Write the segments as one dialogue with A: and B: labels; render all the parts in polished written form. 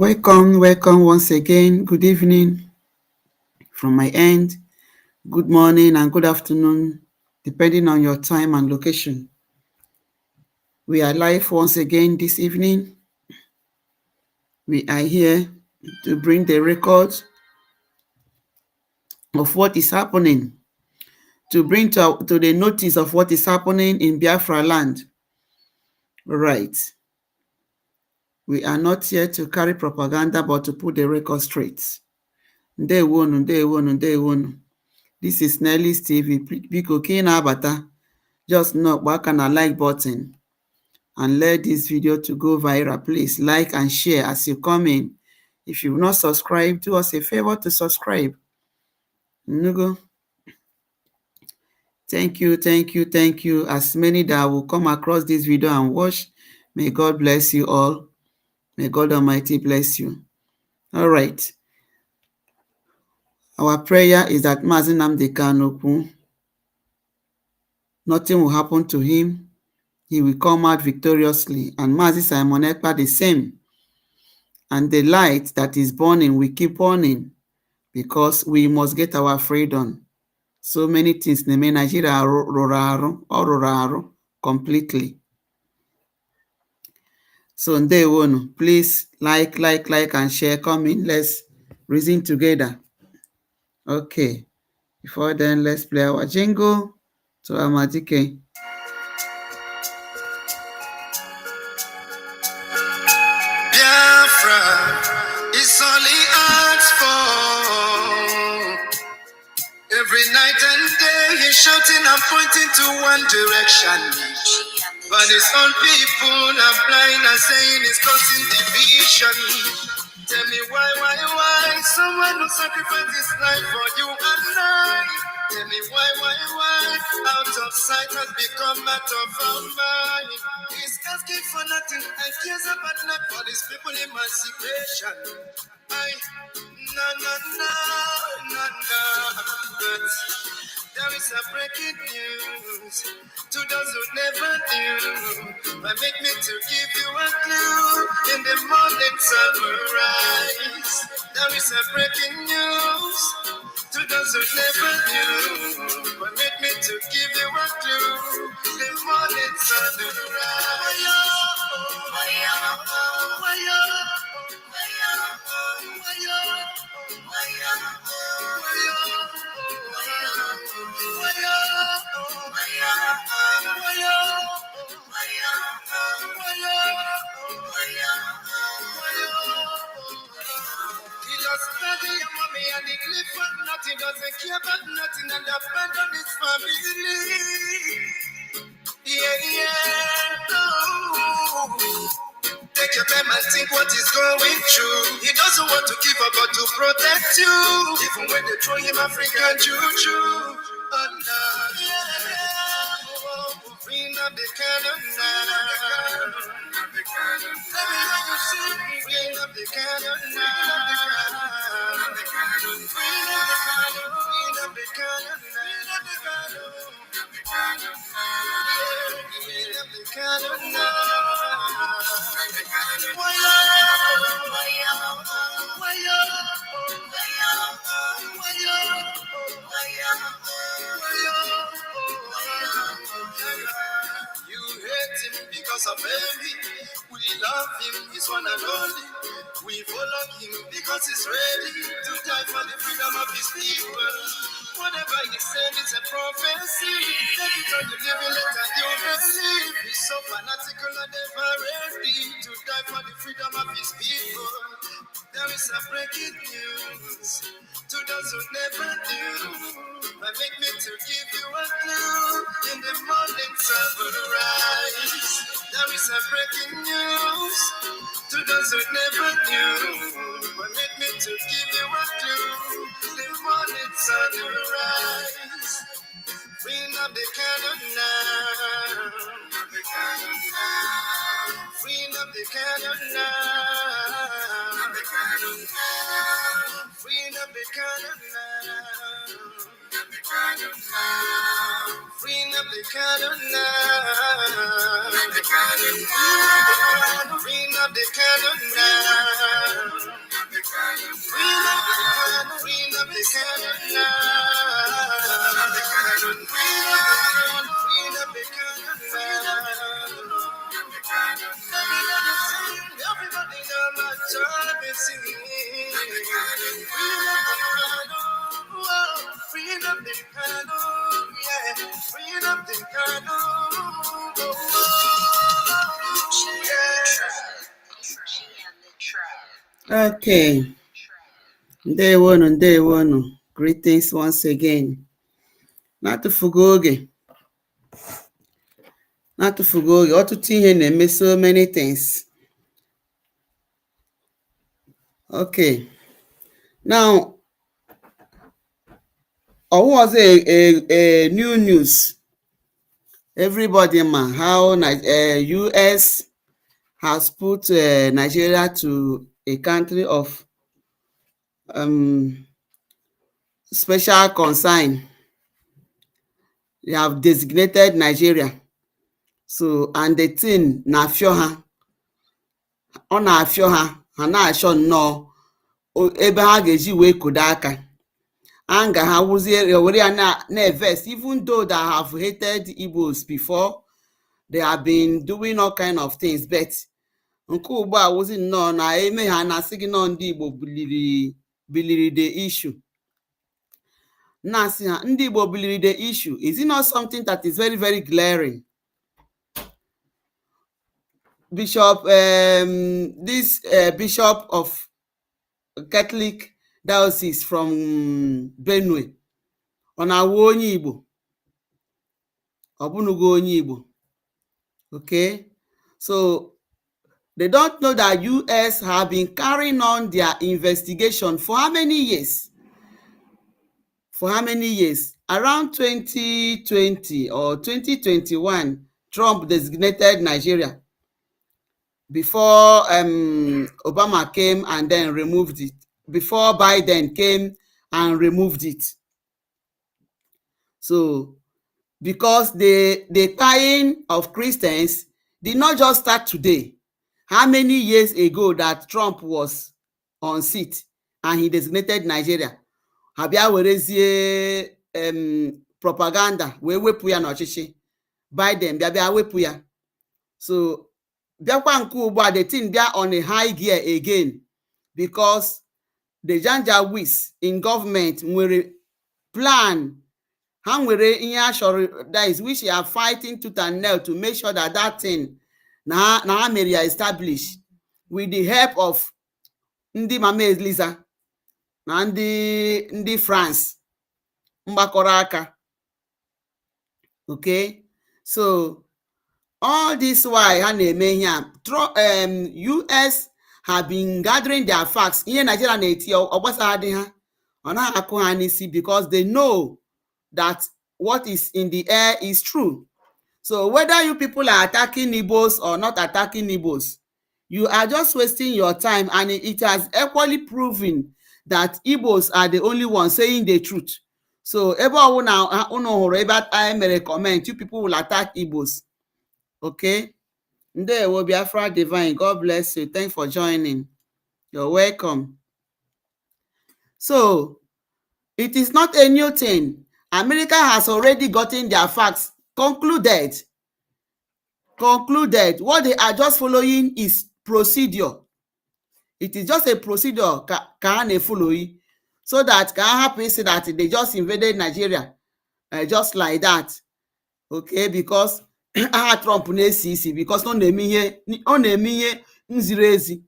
A: Welcome once again. Good evening from my end. Good morning and good afternoon, depending on your time and location. We are live once again this evening. We are here to bring the record of what is happening, to bring to the notice of what is happening in Biafra land. Right. We are not here to carry propaganda, but to put the record straight. Ndewonu. This is Nelly's TV. Biko Kinabata. Just knock back on a like button and let this video to go viral. Please like and share as you come in. If you've not subscribed, do us a favor to subscribe. Nugo. Thank you. As many that will come across this video and watch, may God bless you all. May God Almighty bless you. All right. Our prayer is that Mazi Nnamdi Kanu, nothing will happen to him. He will come out victoriously. And Mazi Simon Ekpa the same. And the light that is burning will keep burning because we must get our freedom. So many things in Nigeria are completely. So on day one, please like and share. Come in, let's reason together. Okay. Before then, let's play our jingle to Amadike.
B: Biafra is only asked for. Every night and day he's shouting and pointing to one direction. But his own people are blind and saying it's causing division. Tell me why? Someone who sacrificed his life for you and I. Tell me why? Out of sight has become out of our mind. He's asking for nothing and cares about not for these people emancipation. No. But there is a breaking news to those who never knew. But make me to give you a clue. In the morning sun will rise. There is a breaking news to those who never knew. But make me to give you a clue. The morning sun will rise. He lost daddy and mommy and he lived for nothing, doesn't care about nothing and abandoned his family. Take your time and think what he's going through. He doesn't want to give up but to protect you. Even when they throw him African juju. Oh no, bring up the cannon now. Let me hear you sing. Bring up the cannon now. Bring up the cannon now. You hate him because of envy. We love him, he's one and only. We follow him because he's ready to die for the freedom of his people. Whatever he said is a prophecy. Take it on the living letter, you believe. He's so fanatical and ever ready to die for the freedom of his people. There is a breaking news to those who never knew. But make me to give you a clue. In the morning sun will rise. There is a breaking news to those who never knew. But make me to give you a clue. The morning sun will rise. Bring up the cannon now. Bring up the cannon now. Bring up the cannon now. Bring up the cannon now. Bring up the cannon now. I've been singing. Freedom the canoe, yeah. Freedom the canoe, yeah.
A: Okay. Ndewonu, ndewonu. Greetings once again. Na-atụfugo oge. Na-atụfugo oge. Ọtụtụ ihe na-eme so many things. Okay. Now, was a new news. Everybody man, how US has put Nigeria to a country of special concern. They have designated Nigeria. So, and the thing na-afịọ ha. Ọ na-afịọ ha. Ha na-achọ nnọọ ebe ha ga-eji wee kodo aka. Anga ha wụzie were ya na-evest, even though they have hated Igbos before, they have been doing all kind of things, but nke ugbu a wụzi nnọọ na eme ha na-asị gị nọọ ndị Igbo biliri the issue. Na-asị ha ndị Igbo biliri the issue. Is it not something that is very, very glaring? Bishop, this bishop of Catholic diocese from Benue, ọ na-awụ onye Igbo, ọ bụnụgo onye Igbo. Okay, so they don't know that US have been carrying on their investigation for how many years? For how many years? Around 2020 or 2021, Trump designated Nigeria before Obama came and then removed it. Before Biden came and removed it. So, because the tying of Christians did not just start today. How many years ago that Trump was on seat and he designated Nigeria? Ha bịa werezie propaganda wee wepụ ya n'ọchịchị. Biden bịa wepụ ya. So, bịakwa nke ugbu a the thing bịa on a high gear again, because the Janjaweeds in government nwere plan. Ha nwere ihe a chọrọ, that is which they are fighting tooth and nail to make sure that that thing na ha mere ya establish with the help of ndị Mama Eliza na ndị France mgbakọrọ aka. Okay, so all this while ha na-eme ihe US have been gathering their facts. Ihe Nigeria na-eti ọgbasa dị ha, ọ naghị akụ ha n'isi, because they know that what is in the air is true. So whether you people are attacking Igbos or not attacking Igbos, you are just wasting your time, and it has equally proven that Igbos are the only ones saying the truth. So ebe ọwụna unu hụrụ ebe I mere comment, you people will attack Igbos. Okay? Ndewo Biafra Divine, God bless you. Thanks for joining. You're welcome. So it is not a new thing. America has already gotten their facts concluded. What they are just following is procedure. It is just a procedure ka ha na-follow, so that ka ha hapụ isi that they just invaded Nigeria just like that. Okay, because aha Trump na-esi isi, because ọ na-eme ihe nziri ezi.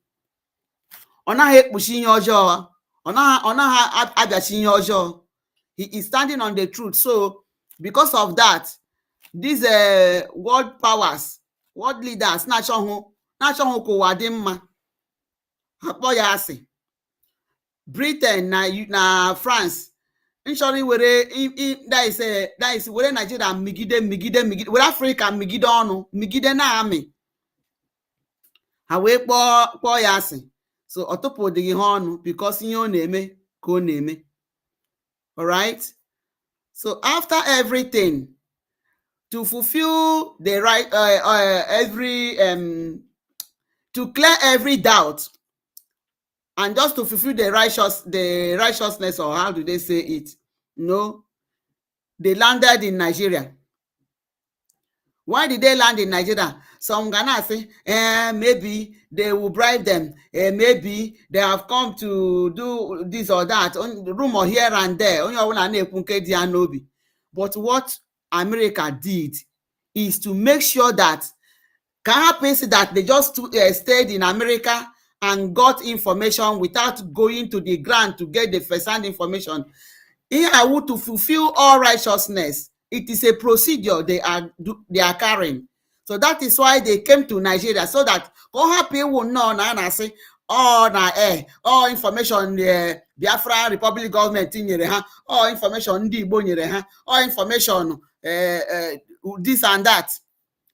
A: Ọ naghị ekpuchi ihe ọjọọ. Ọ naghị abịachi ihe ọjọọ. He is standing on the truth. So because of that, these world powers, world leaders na-achọghị ka ụwa dị mma. Ha kpọ ya asị. Britain na France nchọrọ that is were Nigeria migide were Africa migide ọnụ, migide na amị. Ha wee kpọọ ya asị. So ọ tụpụdịghị ha ọnụ, because ihe ọ na-eme ka ọ na-eme. All right. So after everything, to fulfill the right, to clear every doubt, and just to fulfill the righteousness, or how do they say it? No, they landed in Nigeria. Why did they land in Nigeria? Some Ghana say, maybe they will bribe them. Maybe they have come to do this or that. Rumor here and there. But what America did is to make sure that can happen that they just stayed in America and got information without going to the ground to get the first-hand information. In Awu to fulfill all righteousness, it is a procedure they are carrying. So that is why they came to Nigeria, so that happy will know na say all information the Biafra Republic government nyere ha, all information ndị Igbo nyere ha, all information this and that,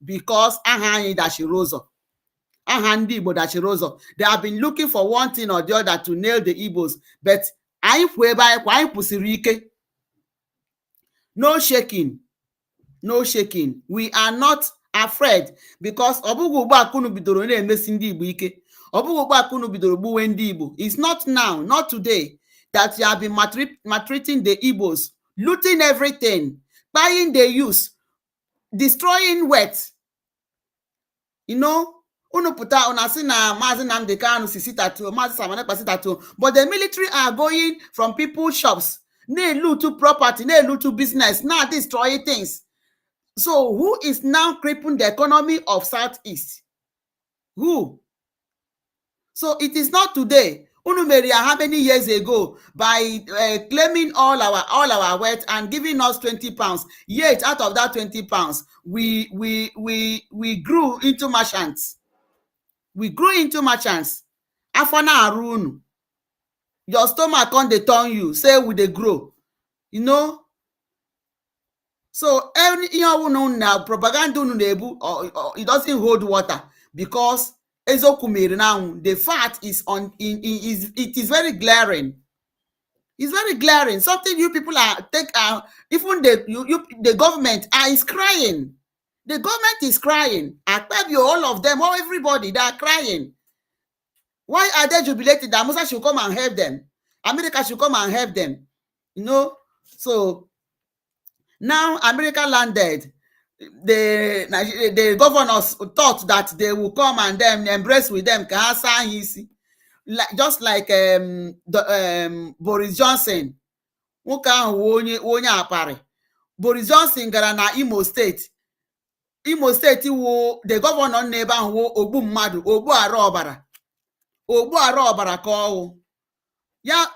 A: because aha anyị dachiri ụzọ, aha ndị Igbo dachiri ụzọ. They have been looking for one thing or the other to nail the Igbos, but anyị kwụ ebe anyị kwụ, anyị kwụsịrị ike. No shaking, no shaking. We are not afraid, because ọbụghị ugbu a kunu bidoro na-emesi ndị Igbo ike. Ọbụghị ugbu a kunu bidoro gbuwe ndị Igbo. It's not now, not today, that you have been maltreating the Igbos, looting everything, buying the youth, destroying wealth. You know, unu pụta una sị na Maazị Nnamdi Kanu si sitatu, Maazị Samanekpa sitatu, but the military are going from people's shops, na-elutu property, na-elutu business, now destroy things. So who is now crippling the economy of Southeast? Who? So it is not today. Unumeria, how many years ago, by claiming all our wealth and giving us 20 pounds, yet out of that 20 pounds, we grew into merchants. We grew into merchants. Afana arunu. Your stomach on the turn you, say we dey grow. You know? So every now propaganda it doesn't hold water, because now the fact is it is very glaring. It's very glaring. Something you people even the government is crying. The government is crying. All of them, everybody, they are crying. Why are they jubilating that Musa should come and help them? America should come and help them. You know? So now America landed. The governors thought that they will come and then embrace with them. Just like Boris Johnson. Boris Johnson gara na Imo State. Imo State the governor neighbor ogbu mmadụ, ogbu ara ọbara ka ọwụ. Ya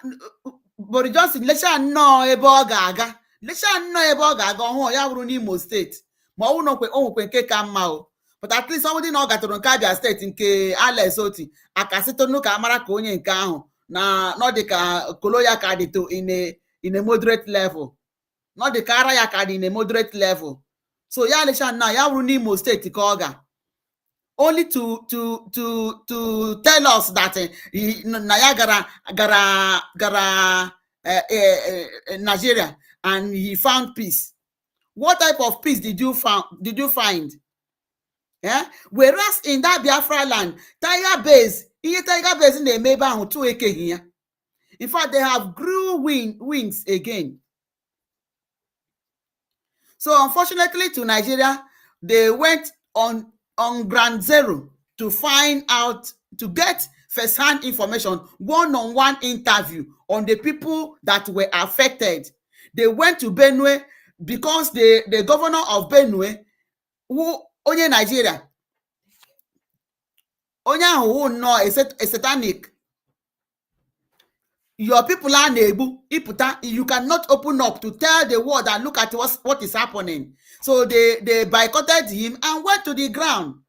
A: Boris Johnson lecha nnọọ ebe ọ ga-aga. Ọhụụ ya wụrụ n'Imo State. Ma ọ wụ onwekwe nke ka mma o. But at least somebody na ọ gatụrụ nke Abia State nke Alex Oti akasịtụnụ ka amara ka onye nke ahụ na nọdịka kolo ya ka dịtụ in a moderate level. Nọdịka ara ya ka dị in a moderate level. So ya lecha na ya wụrụ n'Imo State ka ọ ga. Only to tell us that na ya gara Nigeria and he found peace. What type of peace did you find? Yeah? Whereas in that Biafra land, Tiger Base in the Meba 2 acre here. In fact, they have grew wings again. So unfortunately to Nigeria, they went on ground zero to find out, to get first-hand information, one-on-one interview on the people that were affected. They went to Benue because the governor of Benue, who onye Nigeria, onye who know a satanic. Your people are Nebu, you cannot open up to tell the world and look at what is happening. So they boycotted him and went to the ground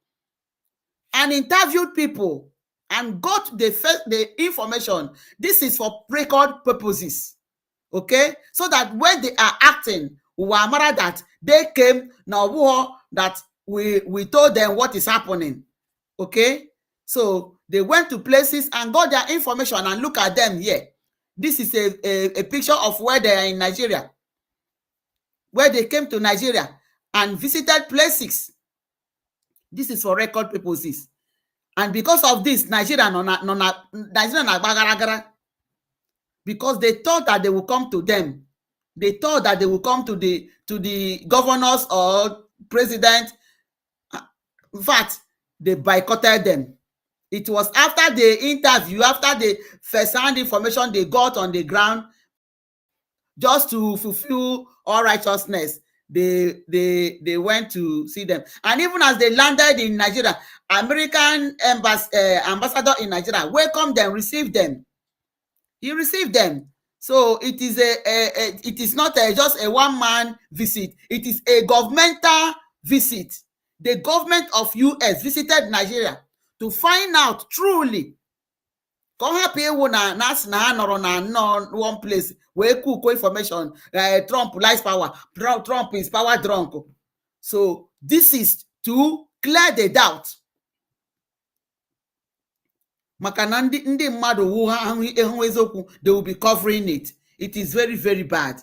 A: and interviewed people and got the information. This is for record purposes. Okay? So that when they are acting, that they came now that we told them what is happening. Okay? So they went to places and got their information, and look at them here. This is a picture of where they are in Nigeria, where they came to Nigeria and visited places. This is for record purposes. And because of this, Nigeria because they thought that they will come to them. They thought that they will come to the governors or president In fact, they boycotted them. It was after the interview, after the first-hand information they got on the ground, just to fulfill all righteousness, they went to see them. And even as they landed in Nigeria, American ambassador in Nigeria welcomed them, received them. He received them. So it is it is not just a one-man visit. It is a governmental visit. The government of US visited Nigeria to find out truly. Come happy na nas na nọrọ na one place where cook information. Trump likes power. Trump is power drunk. So this is to clear the doubt. Maka na ndị mmadụ wụ ahụ eziokwu, they will be covering it. It is very, very bad.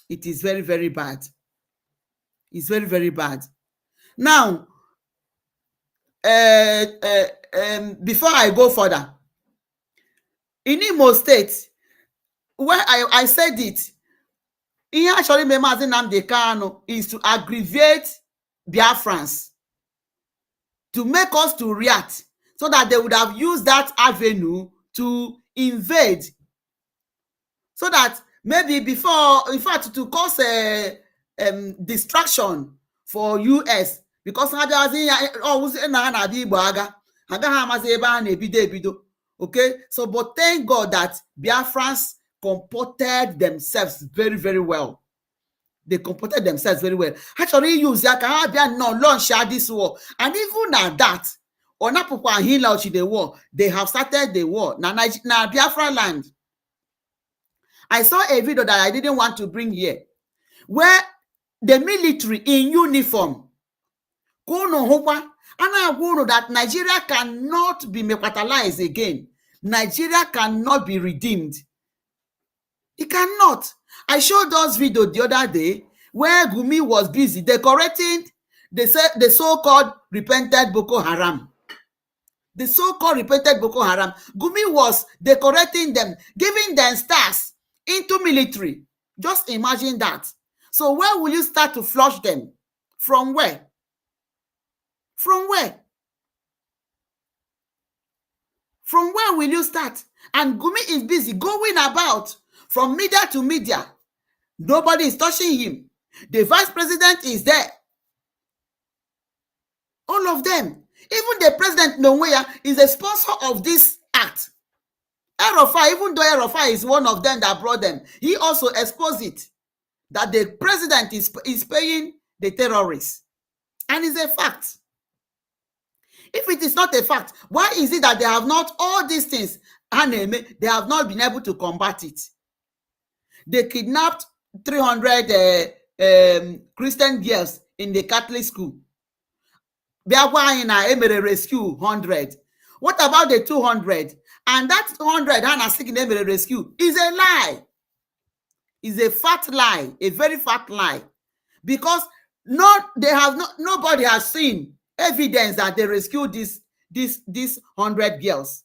A: It is very, very bad. It's very, very bad. Now, before I go further, in Imo State, where I said it, ihe actually Mazi Nnamdi Kanu is to aggravate Biafrans, to make us to react, so that they would have used that avenue to invade, so that maybe before, in fact, to cause a distraction for US, because okay, so but thank God that Biafrans comported themselves very, very well. They comported themselves very well. Actually, use launch this war, and even at that, the war, they have started the war. Now Biafra land. I saw a video that I didn't want to bring here, where the military in uniform, that Nigeria cannot be mechatized again. Nigeria cannot be redeemed. It cannot. I showed those video the other day where Gumi was busy decorating the so-called repented Boko Haram. The so-called repented Boko Haram. Gumi was decorating them, giving them stars into military. Just imagine that. So where will you start to flush them? From where? From where? From where will you start? And Gumi is busy going about from media to media. Nobody is touching him. The vice president is there. All of them. Even the president, Nonweya, is a sponsor of this act. Erofai, even though Erofai is one of them that brought them, he also exposed it, that the president is paying the terrorists. And it's a fact. If it is not a fact, why is it that they have not, all these things, they have not been able to combat it? They kidnapped 300 Christian girls in the Catholic school. They rescue 100. What about the 200? And that 200 Hannah seeking rescue is a lie. Is a fat lie, a very fat lie, because nobody has seen evidence that they rescued these 100 girls.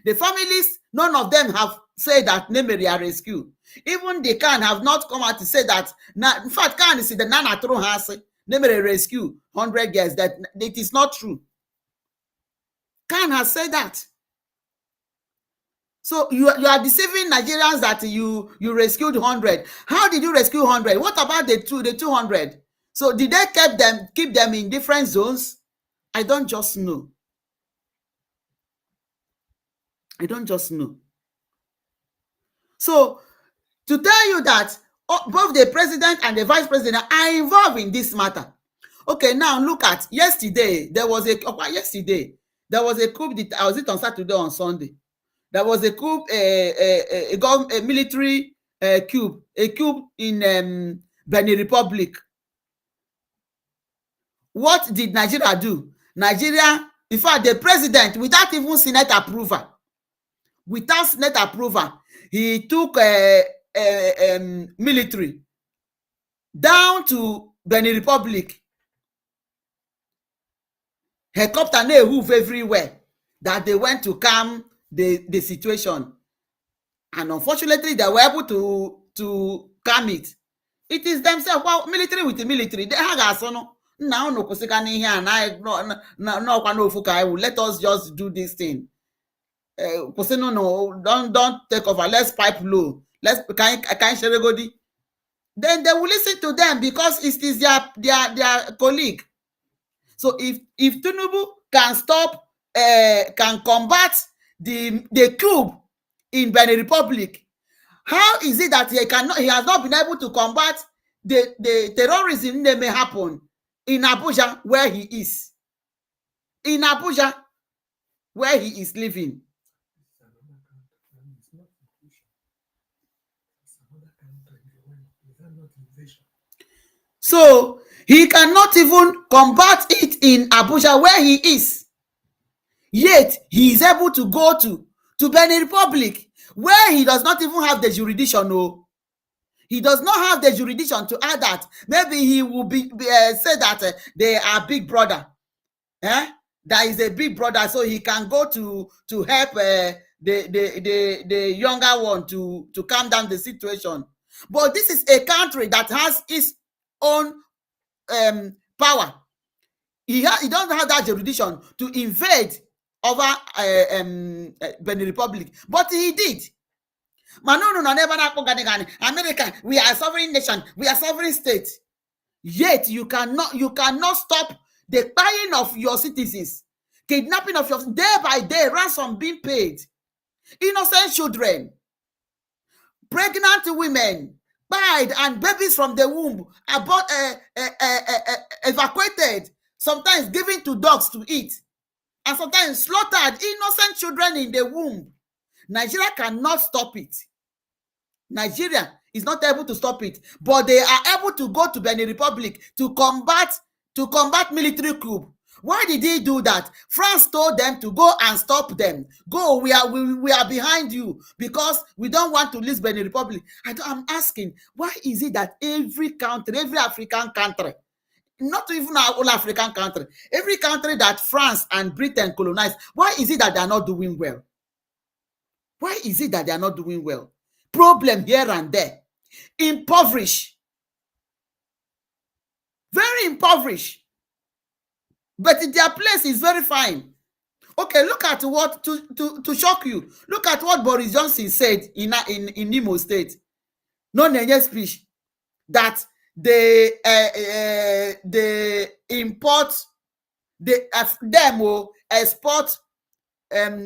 A: The families, none of them have said that Nemeri are rescued. Even the Khan have not come out to say that. In fact, Khan is the Nana Tro has Nemeri rescue 100 girls. That it is not true. Khan has said that. So you are deceiving Nigerians that you rescued 100. How did you rescue 100? What about the 200? So did they keep them in different zones? I don't just know. I don't just know. So to tell you that both the president and the vice president are involved in this matter. Okay, now look at yesterday. There was a coup. Was it on Saturday or on Sunday? There was a coup, a military coup in Benin Republic. What did Nigeria do? Nigeria, in fact, the president, without even Senate approval, he took military down to Benin Republic. Helicopter move everywhere, that they went to calm the situation. And unfortunately, they were able to calm it. It is themselves. Well, military with the military. They have Now no kusikani here no ofu ka let us just do this thing. No, don't take over. Let's pipe low. Let's can share godi. Then they will listen to them because it is their colleague. So if Tinubu can stop, can combat the coup in Benin Republic, how is it that he has not been able to combat the terrorism that may happen in Abuja where he is? In Abuja where he is living. So he cannot even combat it in Abuja where he is. Yet he is able to go to Benin Republic where he does not even have the jurisdiction. No, he does not have the jurisdiction to add that. Maybe he will say that they are big brother. There is a big brother, so he can go to help the younger one to calm down the situation. But this is a country that has its own power. He doesn't have that jurisdiction to invade over Benin Republic, but he did. America, we are a sovereign nation, we are sovereign state. Yet you cannot stop the buying of your citizens, kidnapping of your day by day, ransom being paid, innocent children, pregnant women, died, and babies from the womb evacuated, sometimes given to dogs to eat, and sometimes slaughtered, innocent children in the womb. Nigeria cannot stop it. Nigeria is not able to stop it, but they are able to go to Benin Republic to combat military coup. Why did he do that? France told them to go and stop them. Go, we are behind you because we don't want to lose Benin Republic. I'm asking, why is it that every country, every African country, not even our whole African country, every country that France and Britain colonized, why is it that they are not doing well? Why is it that they are not doing well? Problem here and there. Impoverished. Very impoverished. But their place is very fine. Okay, look at what, to shock you, look at what Boris Johnson said in Imo State. No Nenye speech. That they import, them will export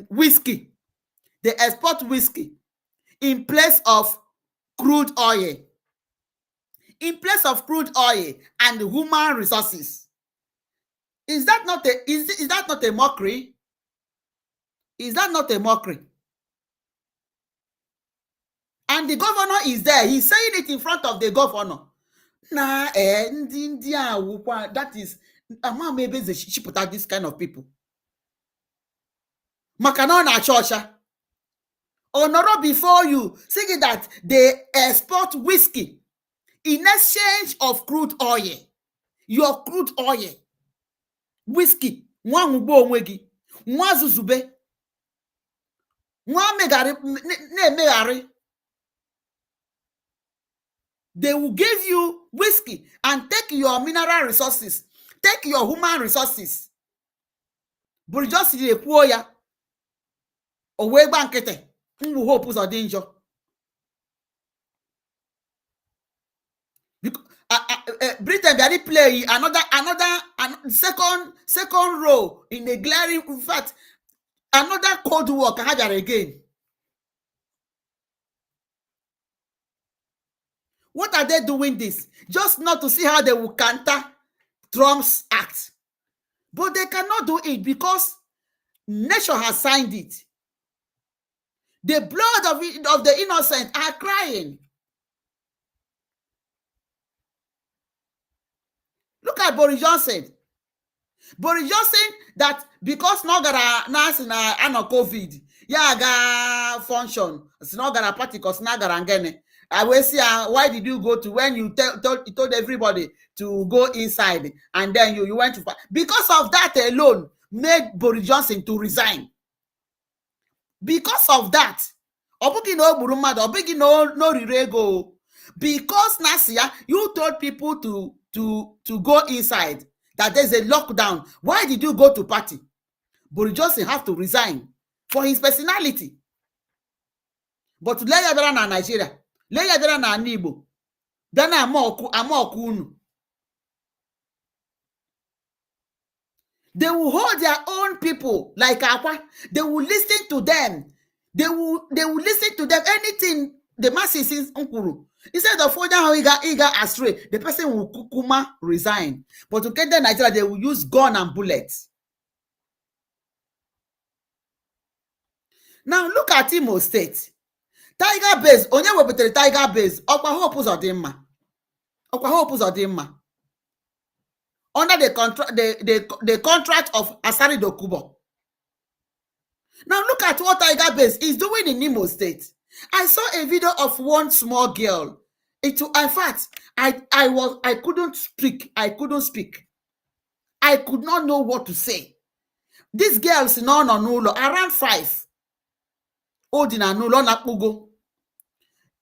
A: whiskey. They export whiskey in place of crude oil. In place of crude oil and human resources. Is that not a mockery? Is that not a mockery? And the governor is there. He's saying it in front of the governor. That is, maybe they should put out this kind of people. Makano na chosha. Honoro before you, saying that they export whiskey in exchange of crude oil. Your crude oil. Whiskey. Nwa ngbo onwe gi. Nwa zuzube. Nwa megari. They will give you whiskey and take your mineral resources, take your human resources. But just the poor ya. Owe bankete. Nwu hope Uzodinma. Britain they play another second role in a glaring, in fact, another Cold War again. What are they doing this? Just not to see how they will counter Trump's act. But they cannot do it because nature has signed it. The blood of the innocent are crying. Look at Boris Johnson. Boris Johnson, that because Nogara nas na ano COVID, ga function. It's Nogara party because Nogara ngene. I will say, why did you go to, when you told everybody to go inside and then you went to, because of that alone made Boris Johnson to resign. Because of that, because Nasia, you told people to go inside that there's a lockdown. Why did you go to party? Boris Johnson have to resign for his personality. But lee ya bịara na Nigeria, lee ya bịara na ala Igbo, bịa na ama ọkụ unu. They will hold their own people like Akwa. They will listen to them. They will listen to them. Anything the masses is Nkuru. Instead of holding how he got astray, the person will kukuma resign. But to get the Nigeria, they will use gun and bullets. Now look at Imo State. Tiger base, onye webutere Tiger base, Okwa Hope Uzodinma. Okwa Hope Uzodinma. Under the contract of Asari Dokubo. Now look at what Tiger Base is doing in Imo State. I saw a video of one small girl. In fact, I couldn't speak. I could not know what to say. These girls no around 5. Old in Anulo na Pugo.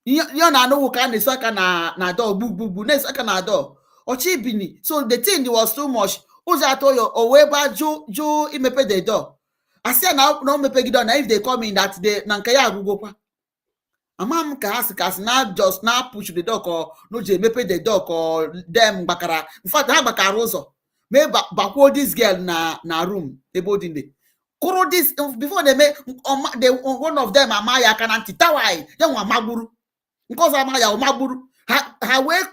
A: You know can na do bubu na do. Ochibini. So the thing was too much. Uzatoyo oweba jo imepe the door. I said now no mepe door. Now if they come in that they nankaya gugopa. Amam kas now just now push the door or no je mepe the door or them bakara. In fact, have bakarozo. May backward this girl na room they both in the kuro this before they make one of them amaya kananti tawai then one maburu because amaya o maburu her where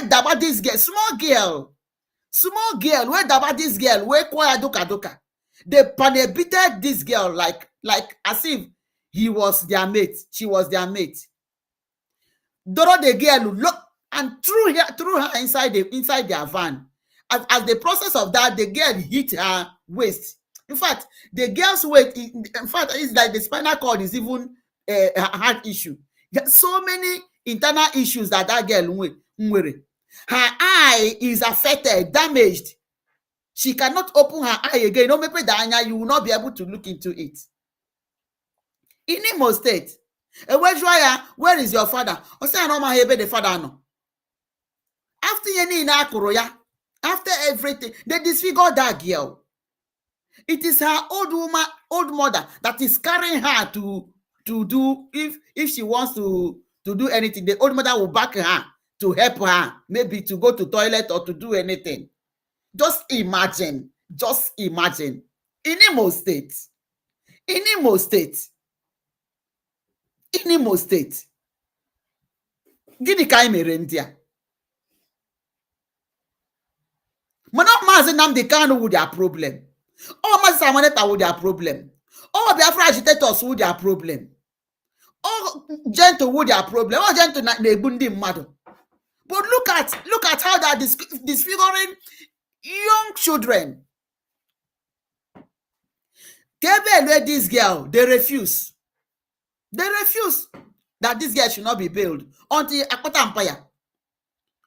A: daba this girl small girl where daba this girl where kwaya doka they prohibited this girl like as if he was their mate, she was their mate. Doro the girl look and threw her inside their van. As the process of that, the girl hit her waist. In fact, the girl's weight, it's like the spinal cord is even a heart issue. There's so many internal issues that girl with. Her eye is affected, damaged. She cannot open her eye again. No, you will not be able to look into it. In Imo State, where is your father? The father no. After everything, they disfigured that girl. It is her old mother that is carrying her to do if she wants to do anything. The old mother will back her to help her, maybe to go to toilet or to do anything. Just imagine. In Imo State. Gịnị ka anyị mere ndị a? Mana Maazị Nnamdi Kanu with their problem. All Maazị Samoneta with their problem. All Biafra agitators with their problem. All gentle with their problem. All gentle na-egbu ndị mmadụ. But look at how they are disfiguring young children. Kebe this girl, they refuse. That this girl should not be bailed until Akpata Empire.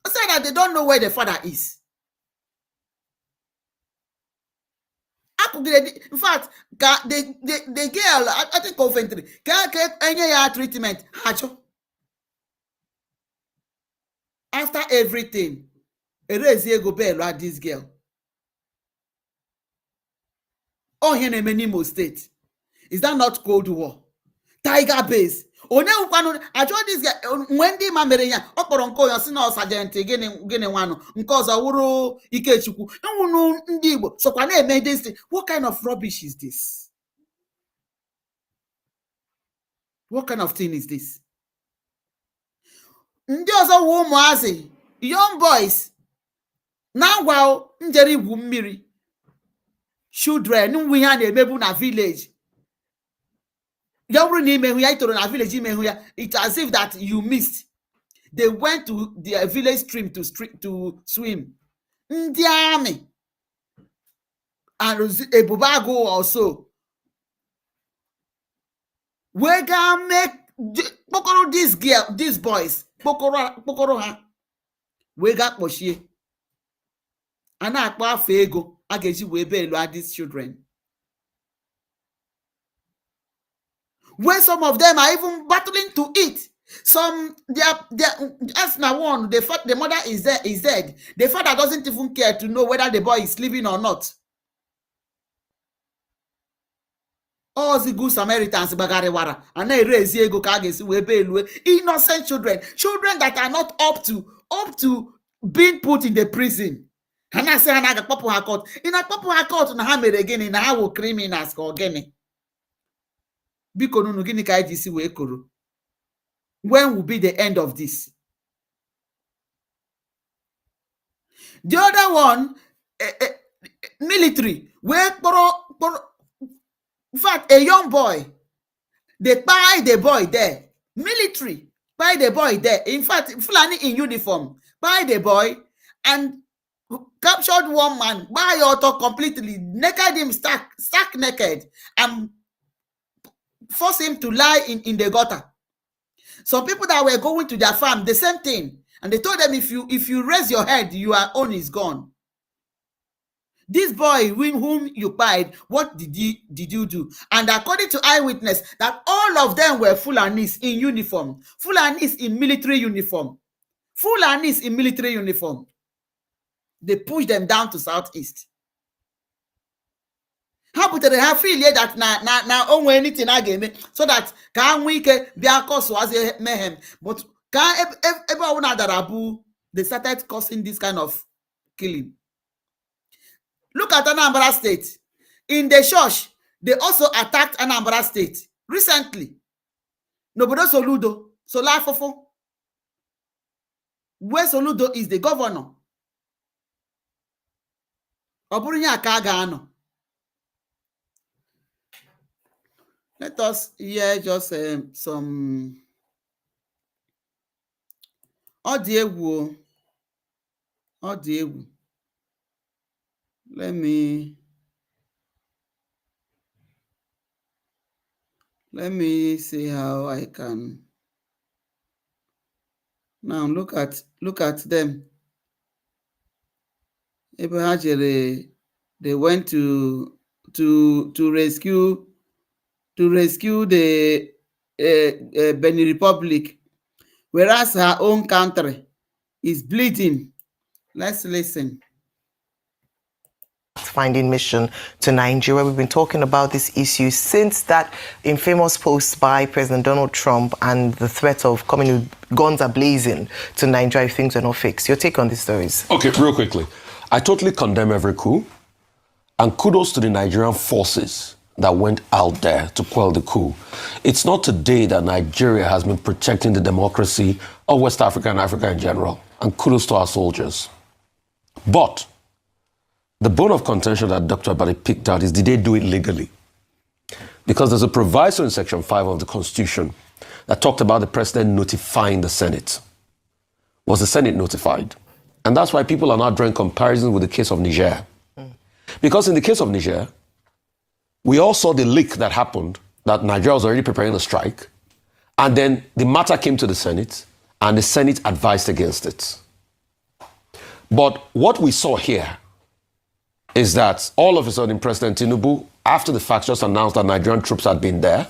A: I said that they don't know where the father is. In fact, the girl, I think Coventry, any treatment. After everything, go bail at this girl. Oh, here in Imo State. Is that not Cold War? Tiger Base. I told this guy when the mamere ya okporo nko yo si na sergeant gini nwanu nke ozo wuru Ikechukwu nwunu ndị Igbo so kwa na eme this. What kind of rubbish is this? What kind of thing is this? Ndị ozo wu ụmụazị young boys na gwa njeri igwu mmiri children nwe ha na-emebu na village. It's as if that you missed. They went to their village stream to swim. The army and a Bubago also. We can make this girl, these boys. Pokoro we got Moshi. And I fego. I get you we these children. When some of them are even battling to eat. Some as now one, the mother is dead. The father doesn't even care to know whether the boy is living or not. All the good Samaritans bagariwara and they raise ego kagesi webe innocent children that are not up to being put in the prison. And I say anaga popu hakot. In a popu hakot na ha mere again in how criminals ko gene. Biko nunu gini ka iji si wee koro. When will be the end of this? The other one, military, where in fact, a young boy, they buy the boy there. Military, buy the boy there. In fact, Fulani in uniform, buy the boy and captured one man, buy auto completely, naked him, stark naked, and force him to lie in the gutter. Some people that were going to their farm, the same thing. And they told them, if you raise your head, your own is gone. This boy whom you pied, what did you do? And according to eyewitness, that all of them were Fulanis in uniform. Fulanis in military uniform. Fulanis in military uniform. They pushed them down to southeast. How put they have free that now only anything again so that can we be a cause was a mayhem. But can everyone that Abu they started causing this kind of killing. Look at Anambra State. In the church, they also attacked Anambra State recently. Nobodo Soludo, Solafofo. Where Soludo is the governor. Oburunya Kagano. Let us hear just some audio. Let me see how I can now look at them. Ebehajere, they went to rescue the Benin Republic, whereas her own country is bleeding. Let's listen.
C: Finding mission to Nigeria. We've been talking about this issue since that infamous post by President Donald Trump and the threat of coming with guns ablazing to Nigeria if things are not fixed. Your take on these stories?
D: Okay, real quickly. I totally condemn every coup, and kudos to the Nigerian forces that went out there to quell the coup. It's not today that Nigeria has been protecting the democracy of West Africa and Africa in general, and kudos to our soldiers. But the bone of contention that Dr. Abadi picked out is, did they do it legally? Because there's a proviso in Section 5 of the Constitution that talked about the president notifying the Senate. Was the Senate notified? And that's why people are now drawing comparisons with the case of Niger. Because in the case of Niger, we all saw the leak that happened, that Nigeria was already preparing a strike, and then the matter came to the Senate, and the Senate advised against it. But what we saw here is that all of a sudden President Tinubu, after the fact, just announced that Nigerian troops had been there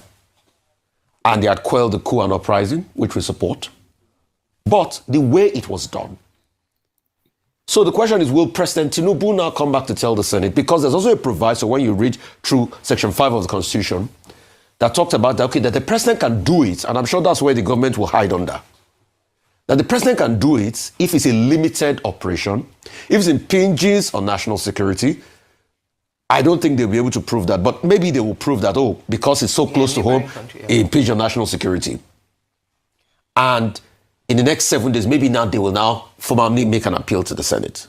D: and they had quelled the coup and uprising, which we support. But the way it was done. So the question is, will President Tinubu now come back to tell the Senate? Because there's also a proviso when you read through Section 5 of the Constitution that talked about that, okay, that the president can do it, and I'm sure that's where the government will hide under. That the president can do it if it's a limited operation, if it impinges on national security. I don't think they'll be able to prove that, but maybe they will prove that, oh, because it's so close to home, it impinges on national security. And in the next 7 days, maybe now they will now formally make an appeal to the Senate.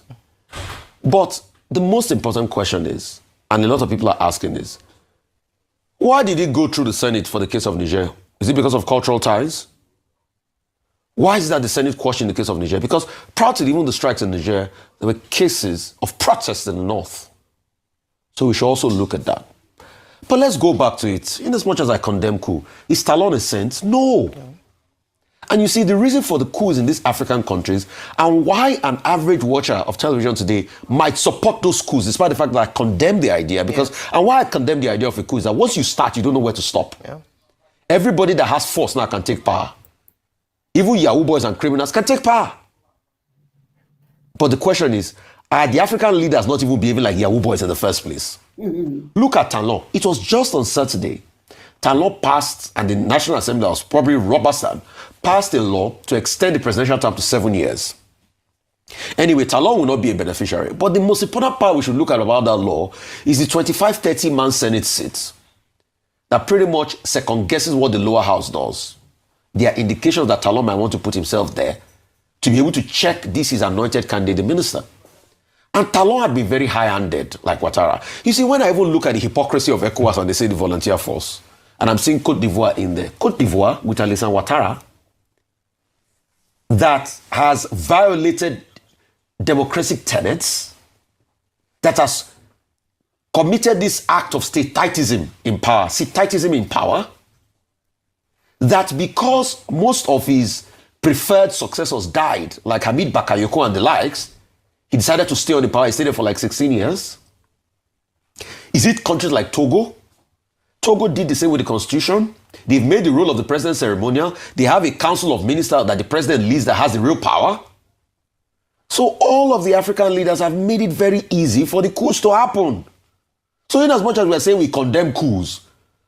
D: But the most important question is, and a lot of people are asking is, why did it go through the Senate for the case of Niger? Is it because of cultural ties? Why is that the Senate questioned the case of Niger? Because prior to even the strikes in Niger, there were cases of protests in the north. So we should also look at that. But let's go back to it. In as much as I condemn coup, is Talon a saint? No. And you see, the reason for the coups in these African countries and why an average watcher of television today might support those coups, despite the fact that I condemn the idea, and why I condemn the idea of a coup is that once you start, you don't know where to stop. Yeah. Everybody that has force now can take power. Even Yahoo boys and criminals can take power. But the question is, are the African leaders not even behaving like Yahoo boys in the first place? Look at Talon. It was just on Saturday. Talon passed, and the National Assembly, that was probably Robertson, passed a law to extend the presidential term to 7 years. Anyway, Talon will not be a beneficiary. But the most important part we should look at about that law is the 25-30-man Senate seat that pretty much second guesses what the lower house does. There are indications that Talon might want to put himself there to be able to check this his anointed candidate minister. And Talon had been very high-handed, like Ouattara. You see, when I even look at the hypocrisy of ECOWAS and they say the volunteer force, and I'm seeing Côte d'Ivoire in there, Côte d'Ivoire with Alassane Ouattara, that has violated democratic tenets, that has committed this act of statitism in power, that because most of his preferred successors died, like Hamid Bakayoko and the likes, he decided to stay on the power. He stayed there for like 16 years. Is it countries like Togo? Togo did the same with the constitution. They've made the role of the president ceremonial. They have a council of ministers that the president leads that has the real power. So all of the African leaders have made it very easy for the coups to happen. So in as much as we are saying we condemn coups,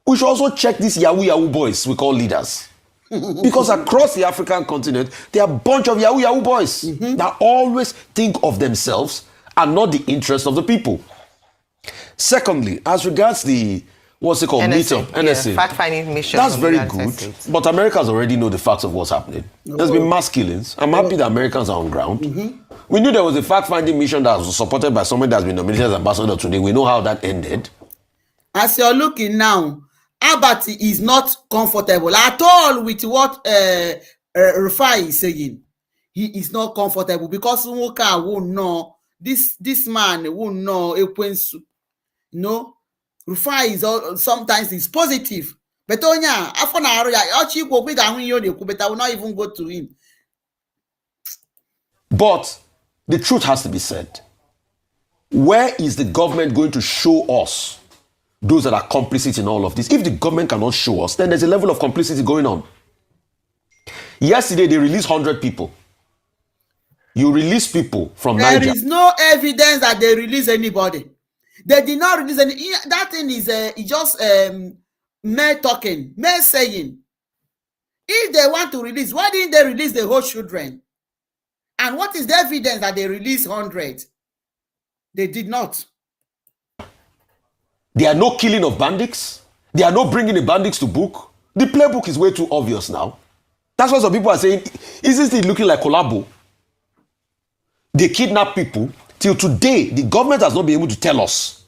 D: we should also check these Yahoo boys we call leaders. Because across the African continent, there are a bunch of Yahoo boys that always think of themselves and not the interest of the people. Secondly, as regards the, what's it called?
C: NSA.
D: NSA.
C: Fact-finding mission.
D: That's very good. But Americans already know the facts of what's happening. There's been mass killings. I'm happy that Americans are on ground. We knew there was a fact-finding mission that was supported by somebody that's been nominated as ambassador today. We know how that ended.
A: As you're looking now, Abati is not comfortable at all with what Rufai is saying. He is not comfortable because Nwoka won't know. This man won't know Ekwensu. No, Rufai is sometimes is positive. But Onya, after but I will not even go to him.
D: But the truth has to be said. Where is the government going to show us those that are complicit in all of this? If the government cannot show us, then there's a level of complicity going on. Yesterday, they released 100 people. You release people from Niger.
A: There is no evidence that they release anybody. They did not release any. That thing is just mere talking, mere saying. If they want to release, why didn't they release the whole children? And what is the evidence that they released 100? They did not.
D: There are no killing of bandits. They are not bringing the bandits to book. The playbook is way too obvious now. That's why some people are saying, isn't it looking like collabo? They kidnap people. Till today, the government has not been able to tell us.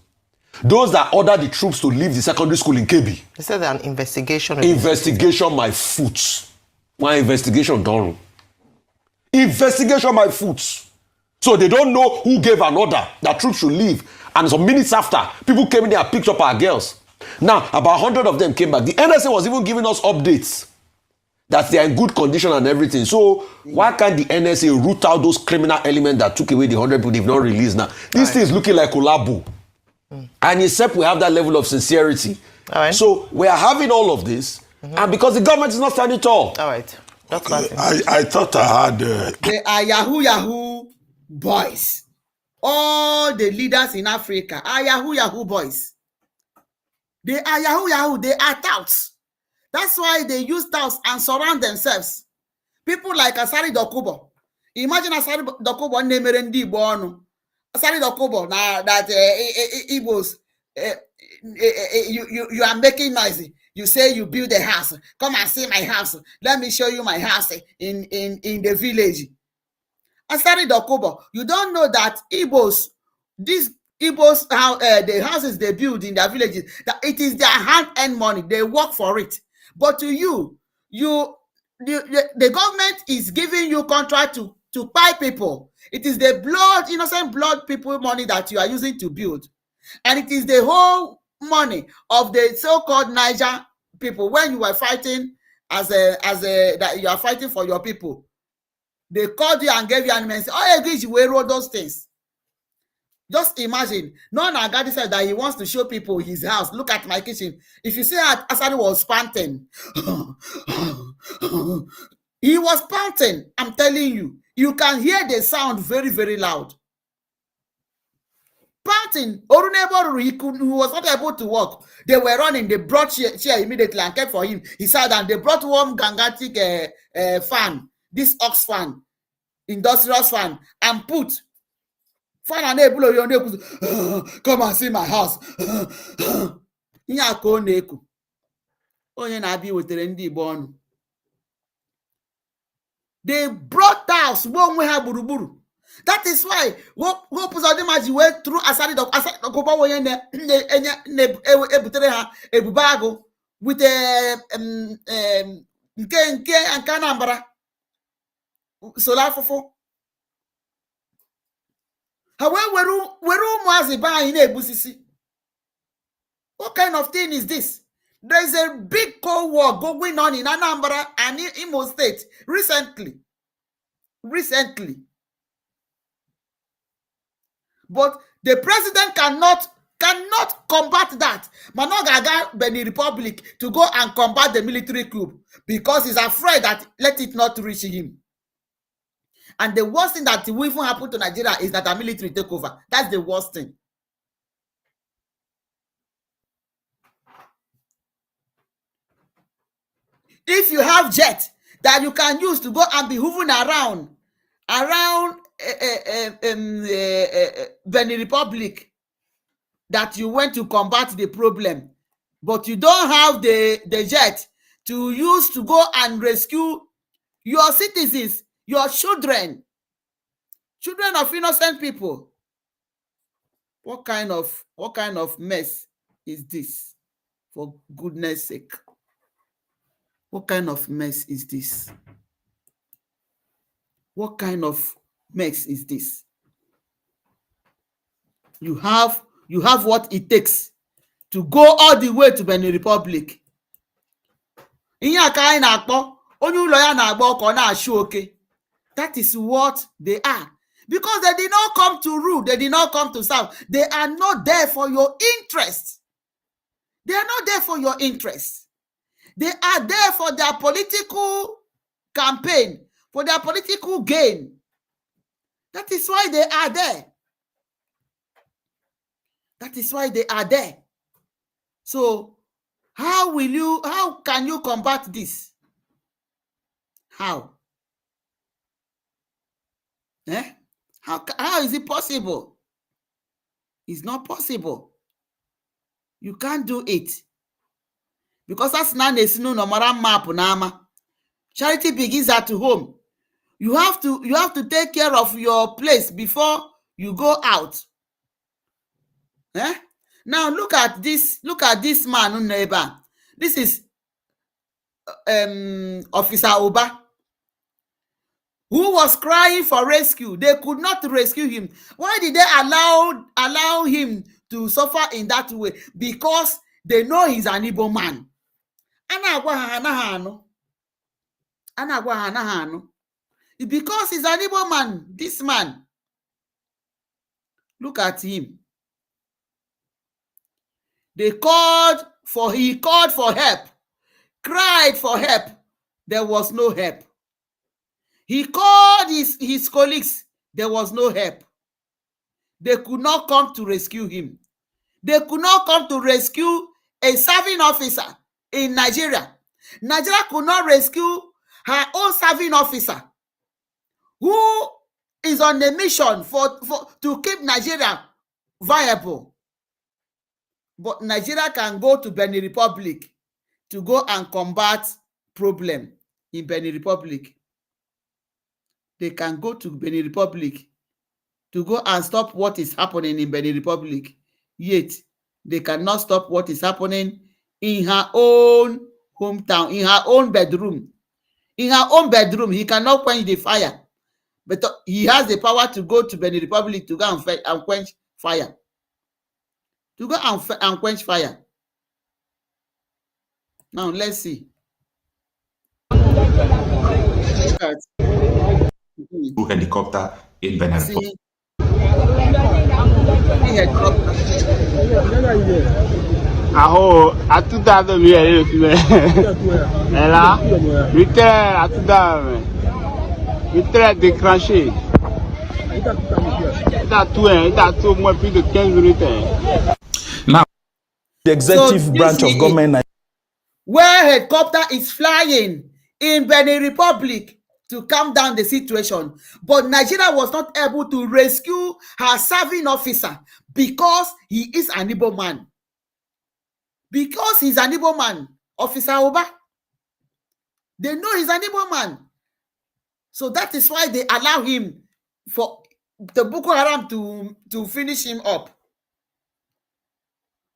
D: Those that ordered the troops to leave the secondary school in Kebbi.
C: They said an investigation.
D: Investigation my foot. My investigation done. Investigation my foot. So they don't know who gave an order that troops should leave. And some minutes after, people came in there and picked up our girls. Now, about 100 of them came back. The NSA was even giving us updates that they are in good condition and everything. So why can't the NSA root out those criminal elements that took away the 100 people they've not released now? This thing is looking like collabo. And except we have that level of sincerity. So we are having all of this, and because the government is not standing tall.
C: All right. That's
B: I thought I had...
A: They are Yahoo boys. All the leaders in Africa are Yahoo boys. They are Yahoo. They are touts. That's why they use touts and surround themselves. People like Asari Dokubo. Imagine Asari Dokubo nemerendi bono. Asari Dokubo now that Igbos you are making noisy. You say you build a house. Come and see my house. Let me show you my house in the village. Asari Dokubo, you don't know that Igbos, these Igbos, how the houses they build in their villages, that it is their hand-earned money. They work for it. But to you, the government is giving you contract to buy people. It is the innocent blood people money that you are using to build. And it is the whole money of the so-called Niger people when you were fighting that you are fighting for your people. They called you and gave you an say, oh, agree, you will roll those things. Just imagine. No Nagadi said that he wants to show people his house. Look at my kitchen. If you see that Asari was panting, He was pouting. I'm telling you. You can hear the sound very, very loud. Pouting. He was not able to walk. They were running. They brought chair immediately and kept for him. He sat down. They brought one gigantic fan, this ox fan, industrial fan, and put fan and come and see my house. Ihe a ka ọ na-eku. Onye na-abịa wetere ndị Igbo ọnụ. They brought house onwe ha gburugburu. That is why Hope Uzodinma ji wee through aside ọkụkọ onye na-ebutere ha ebube agụ with nke Anambra solo afụfụ. Ha wee were ụmụazị be anyị na-egbusisi. What kind of thing is this? There is a big cold war going on in Anambra and Imo State recently. But the president cannot combat that. Manogaga Benin Republic to go and combat the military coup because he's afraid that let it not reach him. And the worst thing that will even happen to Nigeria is that a military takeover. That's the worst thing. If you have jet that you can use to go and be hovering around Benin Republic, that you went to combat the problem, but you don't have the jet to use to go and rescue your citizens, your children of innocent people. What kind of mess is this? For goodness sake. What kind of mess is this? What kind of mess is this? You have what it takes to go all the way to Benin Republic. That is what they are. Because they did not come to rule. They did not come to serve. They are not there for your interest. They are not there for your interest. They are there for their political campaign, for their political gain. That is why they are there. That is why they are there. So, how can you combat this? How? How is it possible? It's not possible. You can't do it. Because that's not a no map nama. Charity begins at home. You have to take care of your place before you go out. Now look at this man, neighbor. This is Officer Oba, who was crying for rescue. They could not rescue him. Why did they allow him to suffer in that way? Because they know he's an Igbo man. Because he's an Igbo man, this man. Look at him. He called for help, cried for help. There was no help. He called his colleagues. There was no help. They could not come to rescue him. They could not come to rescue a serving officer in Nigeria. Nigeria could not rescue her own serving officer who is on a mission to keep Nigeria viable. But Nigeria can go to Benin Republic to go and combat problem in Benin Republic. They can go to Benin Republic to go and stop what is happening in Benin Republic. Yet, they cannot stop what is happening in her own hometown, in her own bedroom. In her own bedroom, he cannot quench the fire. But he has the power to go to Benin Republic to go and quench fire. To go and quench fire. Now, let's see.
E: Helicopter in Benin.
F: aho atuda do mi e fi ela vite atuda vite déclenché tout moins plus de 15 minutes.
G: Now the executive branch of government
A: where helicopter is flying in Benin Republic to calm down the situation, but Nigeria was not able to rescue her serving officer because he is an Igbo man. Because he's an Igbo man, Officer Oba. They know he's an Igbo man. So that is why they allow him for the Boko Haram to finish him up.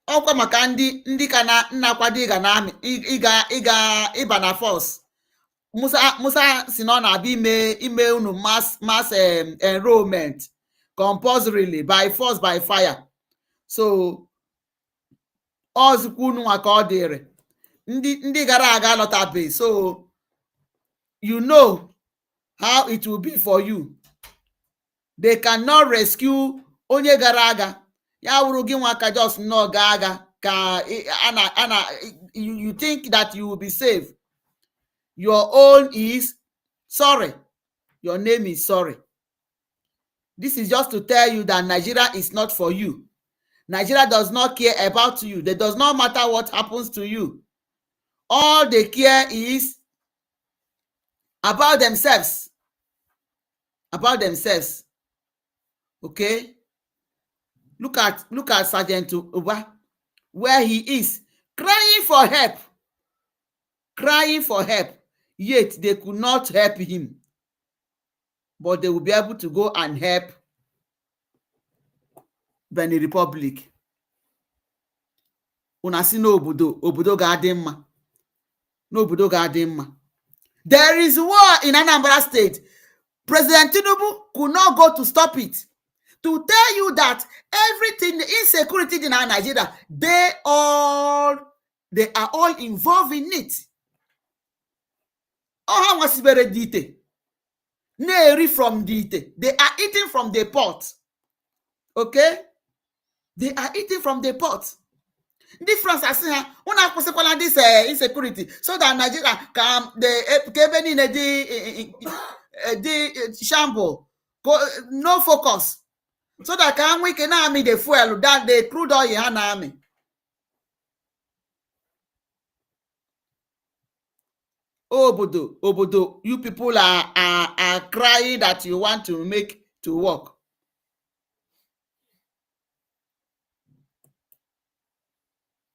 A: Ọkwa maka ndị ka na-akwado ịga na amị ịba na force. Musa si na ọ na-abịa ime unu mass enrollment compulsorily by force by fire. So ozukwu unu nwa ka ọ dịrị ndị gara aga lọtabe. So you know how it will be for you. They cannot rescue onye gara aga. Ya wuru gị nwa ka just no ga aga ka you think that you will be safe. Your own is sorry. Your name is sorry. This is just to tell you that Nigeria is not for you. Nigeria does not care about you. It does not matter what happens to you. All they care is about themselves. About themselves. Okay? Look at Sergeant Uba, where he is crying for help. Crying for help. Yet they could not help him. But they will be able to go and help Benin Republic. Unasi no obodo ga-adị mma. No obodo ga-adị mma. There is war in Anambra State. President Tinubu could not go to stop it. To tell you that everything, the insecurity in Nigeria, they are all involved in it. Oh, how was very detailed. Neri from detail. They are eating from the pot. Okay? They are eating from the pot. Difference as una consequence this insecurity so that Nigeria can the shamble no focus. So that can we can army the fuel that the crude oil in army. Obodo, you people are crying that you want to make to work.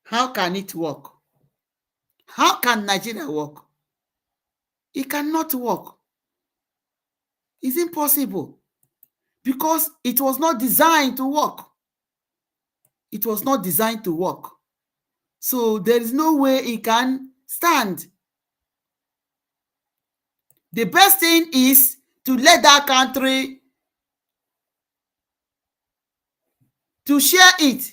A: How can it work? How can Nigeria work? It cannot work. It's impossible. Because it was not designed to work. It was not designed to work. So there is no way it can stand. The best thing is to let that country to share it.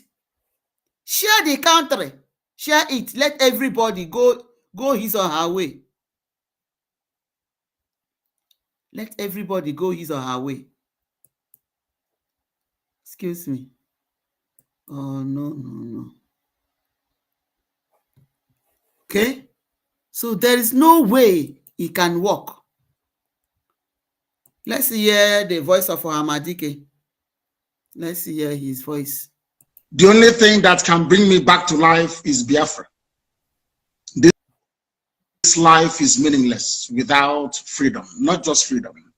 A: Share the country. Share it. Let everybody go his or her way. Let everybody go his or her way. Excuse me. Oh, no. Okay? So there is no way it can work. Let's hear the voice of Amadike. Let's hear his voice.
H: The only thing that can bring me back to life is Biafra. This life is meaningless without freedom, not just freedom.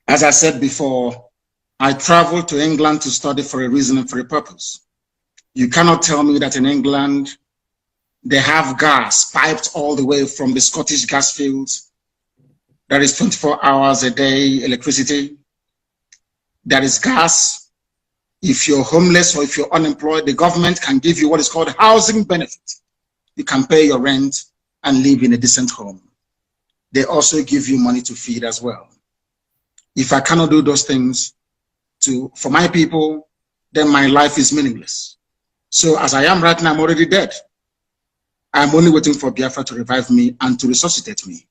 H: As I said before, I traveled to England to study for a reason and for a purpose. You cannot tell me that in England, they have gas piped all the way from the Scottish gas fields. There is 24 hours a day electricity. There is gas. If you're homeless or if you're unemployed, the government can give you what is called housing benefit. You can pay your rent and live in a decent home. They also give you money to feed as well. If I cannot do those things for my people, then my life is meaningless. So as I am right now, I'm already dead. I'm only waiting for Biafra to revive me and to resuscitate me.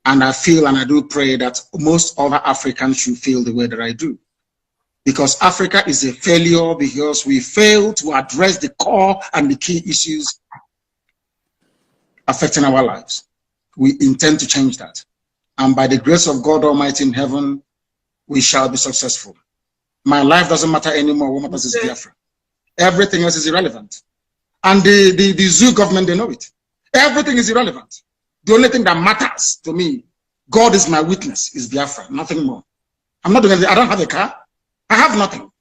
H: And I feel and I do pray that most other Africans should feel the way that I do. Because Africa is a failure because we fail to address the core and the key issues affecting our lives. We intend to change that. And by the grace of God Almighty in heaven, we shall be successful. My life doesn't matter anymore. What matters is Biafra. Everything else is irrelevant. And the zoo government, they know it. Everything is irrelevant. The only thing that matters to me, God is my witness, is Biafra, nothing more. I'm not doing anything. I don't have a car. I have nothing.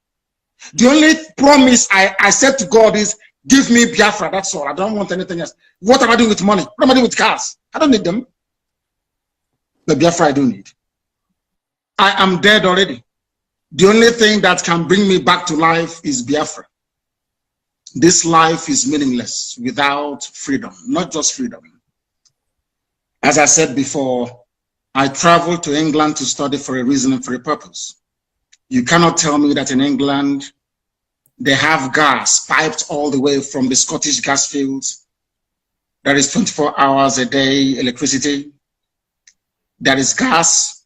H: The only promise I said to God is, give me Biafra, that's all. I don't want anything else. What am I doing with money? What am I doing with cars? I don't need them. The Biafra I do need. I am dead already. The only thing that can bring me back to life is Biafra. This life is meaningless without freedom, not just freedom. As I said before, I traveled to England to study for a reason and for a purpose. You cannot tell me that in England, they have gas piped all the way from the Scottish gas fields. There is 24 hours a day electricity. There is gas.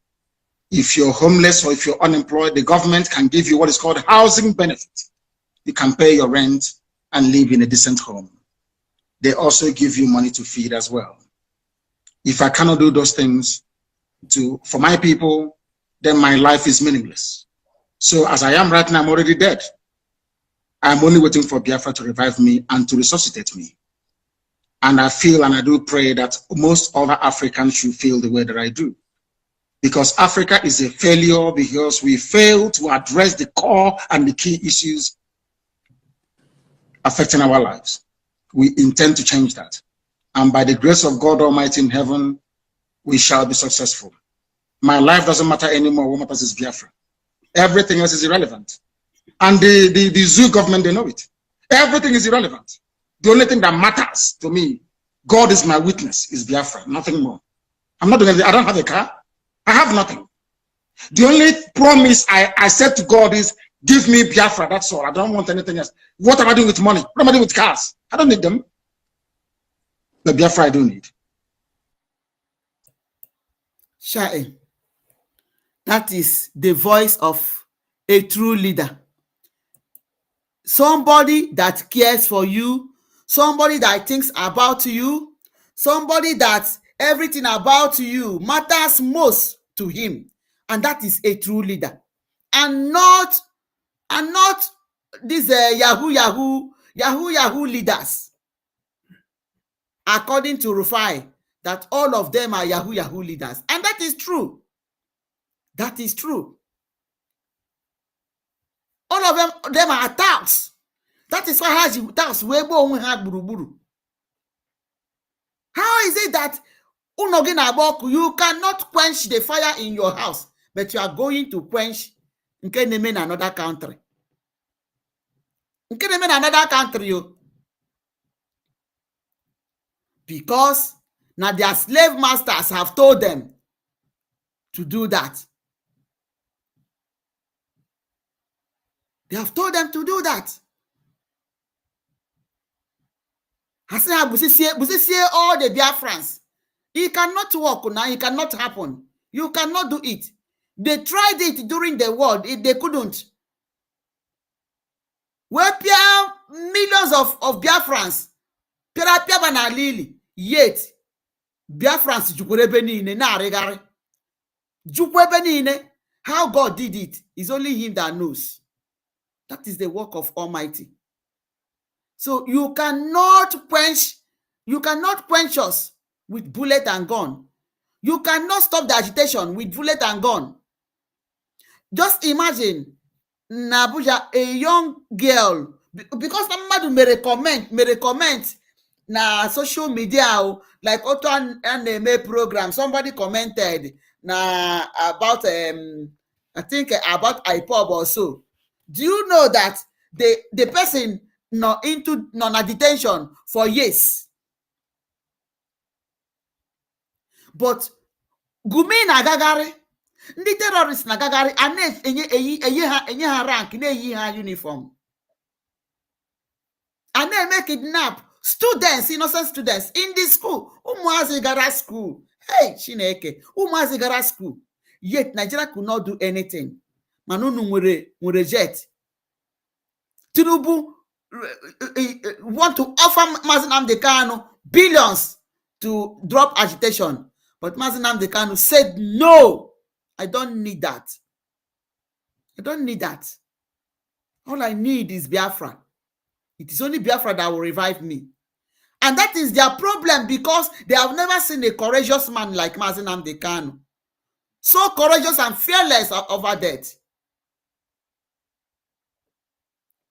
H: If you're homeless or if you're unemployed, the government can give you what is called housing benefit. You can pay your rent and live in a decent home. They also give you money to feed as well. If I cannot do those things for my people, then my life is meaningless. So as I am right now, I'm already dead. I'm only waiting for Biafra to revive me and to resuscitate me. And I feel and I do pray that most other Africans should feel the way that I do. Because Africa is a failure because we fail to address the core and the key issues affecting our lives. We intend to change that. And by the grace of God Almighty in heaven, we shall be successful. My life doesn't matter anymore. What matters is Biafra. Everything else is irrelevant. And the zoo government, they know it. Everything is irrelevant. The only thing that matters to me, God is my witness, is Biafra, nothing more. I'm not doing anything. I don't have a car. I have nothing. The only promise I said to God is, give me Biafra, that's all. I don't want anything else. What am I doing with money? What am I doing with cars? I don't need them. The Biafra I do need.
A: Shai, that is the voice of a true leader. Somebody that cares for you, somebody that thinks about you, somebody that everything about you matters most to him. And that is a true leader. And not these Yahoo leaders. According to Rufai, that all of them are Yahoo leaders. And that is true. That is true. All of them are touts. That is why has touts we bo have buruburu. How is it that you cannot quench the fire in your house, but you are going to quench in another country? In another country, because now their slave masters have told them to do that. They have told them to do that. I say, all the Biafrans. It cannot work now. It cannot happen. You cannot do it. They tried it during the war. They couldn't. Where millions of Biafrans. Yet, Biafrans how God did it is only him that knows. That is the work of Almighty. So you cannot quench us with bullet and gun. You cannot stop the agitation with bullet and gun. Just imagine Nabuja, a young girl, because somebody may recommend na social media, like Otto and program. Somebody commented na about I think about IPOB or so. Do you know that the person not into detention for years? But Gumi na Gagari, the terrorists na Gagari, enye ha rank, enye ha uniform. And then make kidnap students, innocent students in the school. Umuazi gara school. Hey, Chineke, Umuazi gara school. Yet Nigeria could not do anything. Manunu nwere jet. Tinubu want to offer Mazi Nnamdi Kanu billions to drop agitation. But Mazi Nnamdi Kanu said, no, I don't need that. I don't need that. All I need is Biafra. It is only Biafra that will revive me. And that is their problem, because they have never seen a courageous man like Mazi Nnamdi Kanu. So courageous and fearless over death.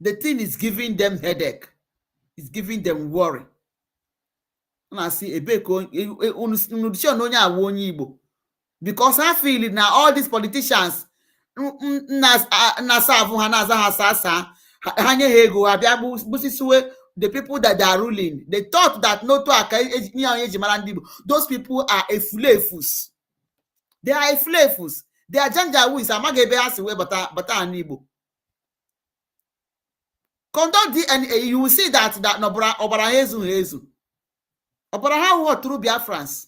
A: The thing is giving them headache. It's giving them worry. And I see because I feel now all these politicians the people that they are ruling, they thought that those people are efulefus. They are efulefus. They are janjawis. Conduct DNA, you will see that Obara Hezu. Obara what through Biafrans.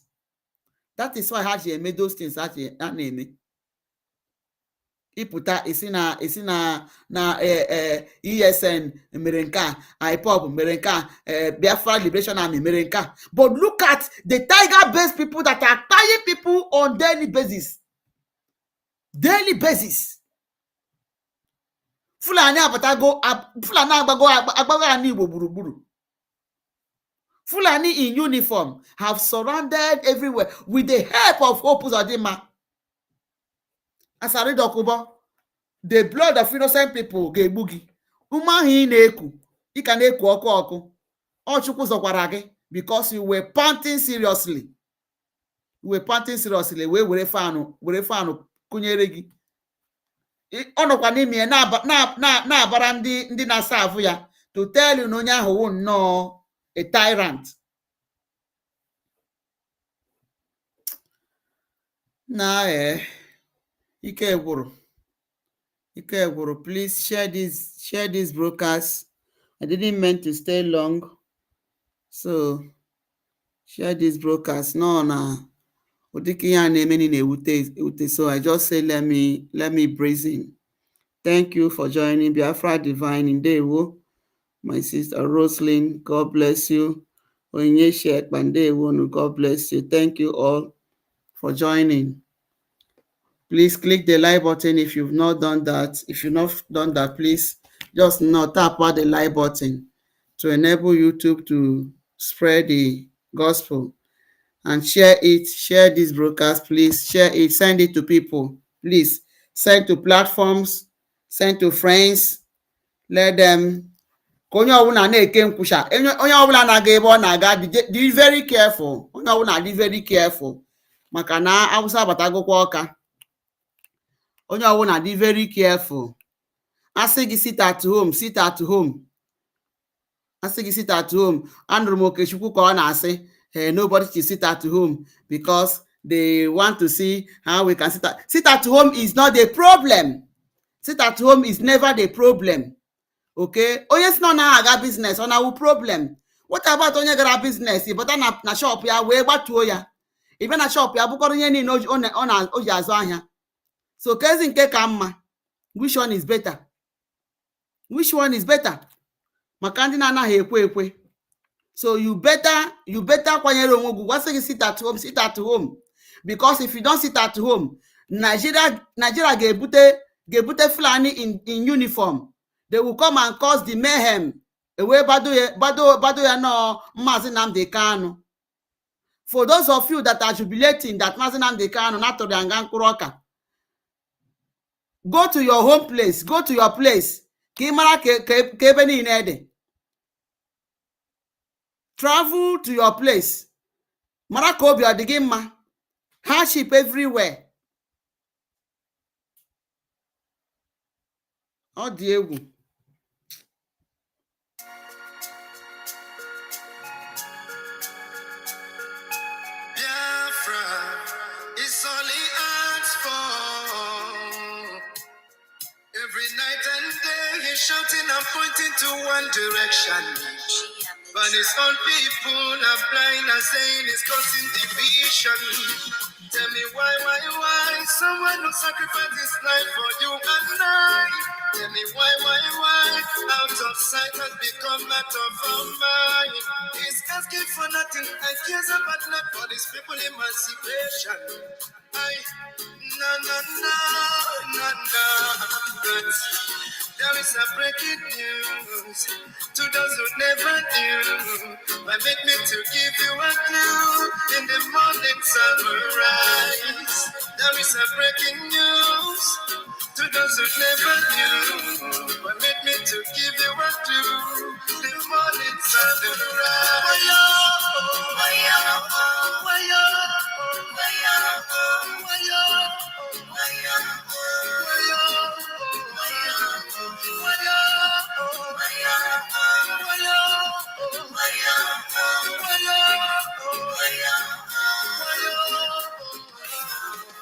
A: That is why Haji made those things that name. Iputa isi na ESN Merenka, IPOP Merenka, Biafra Liberation Army Merenka. But look at the tiger-based people that are tying people on daily basis. Daily basis. Fulani in uniform have surrounded everywhere with the help of Uzodinma. As I read Okubo, the blood of innocent people get boogie. Umahi neku, you can eku oku. Ochuku zokwarage because you were panting seriously. You were panting seriously. We were fanu kunyeregi. Ono kwa nimi na bara ndi na serve ya to tell you no nya ho no a tyrant. Nah, Ike Egwuru, please share this broadcast. I didn't mean to stay long, so share this broadcast. No, so I just say let me breeze in. Thank you for joining Biafra Divine in Dewo. My sister Roslyn, God bless you. Onyeshe Ekpandewo, God bless you. Thank you all for joining. Please click the like button if you've not done that. If you've not done that, please just tap on the like button to enable YouTube to spread the gospel. And share it. Share this broadcast, please. Share it. Send it to people. Please send to platforms. Send to friends. Let them. Be very careful. Be very careful. Makana Hausa batagokwa ọka. Onye ọbụla be very careful. Asị gị sit at home. Sit at home. Asị gị sit at home. Anụrụ m Okechukwu ka ọ na-asị nobody should sit at home because they want to see how we can sit at home is not the problem. Sit at home is never the problem. Okay? Onye si na ọ na-aga business ọ na-awụ problem. What about onye gara business? Ịbata na shop ya wee gbatuo ya. Ibe na shop ya bụkọrọ ihe niile o ji azụ ahịa. So kezi nke ka mma. Which one is better? Which one is better? Maka ndị na-anaghị ekwe. So you better kwanyere onwe gị. What's it sit at home? Sit at home. Because if you don't sit at home, Nigeria ga-ebute Fulani in uniform. They will come and cause the mayhem. Ewe bado ya no Mazi Nnamdi Kanu. For those of you that are jubilating that Mazi Nnamdi Kanu not to the Angan, go to your home place. Go to your place. Travel to your place. Marakobi or Digima. Hardship everywhere. Oh, Diego.
B: Biafra is all he asks for. Every night and day he's shouting and pointing to one direction. But his own people are blind and saying it's causing division. Tell me why someone who sacrificed his life for you and I. Tell me why out of sight has become out of our mind. He's asking for nothing and cares about not for these people emancipation. No. But there is a breaking news to those who never knew. Permit me to give you a clue. In the morning sun will rise. There is a breaking news to those who never knew. Permit me to give you a clue. The morning sun will rise.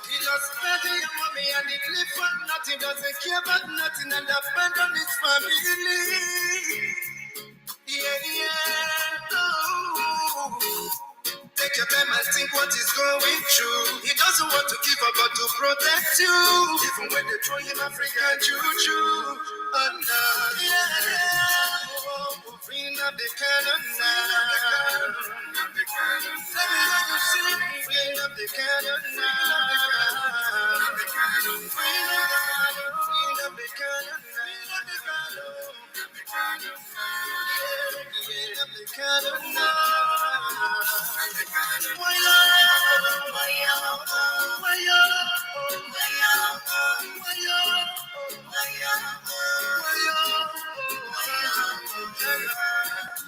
B: He lost daddy and mommy and he live for nothing, doesn't care about nothing and abandon his family. Yeah. Oh. Take your time and think what is going through. He doesn't want to give up but to protect you. Even when they throw him African juju. Oh no, yeah. Bring up the cannon now. Let me hear you sing. Bring up the cannon now. Bring up the cannon now.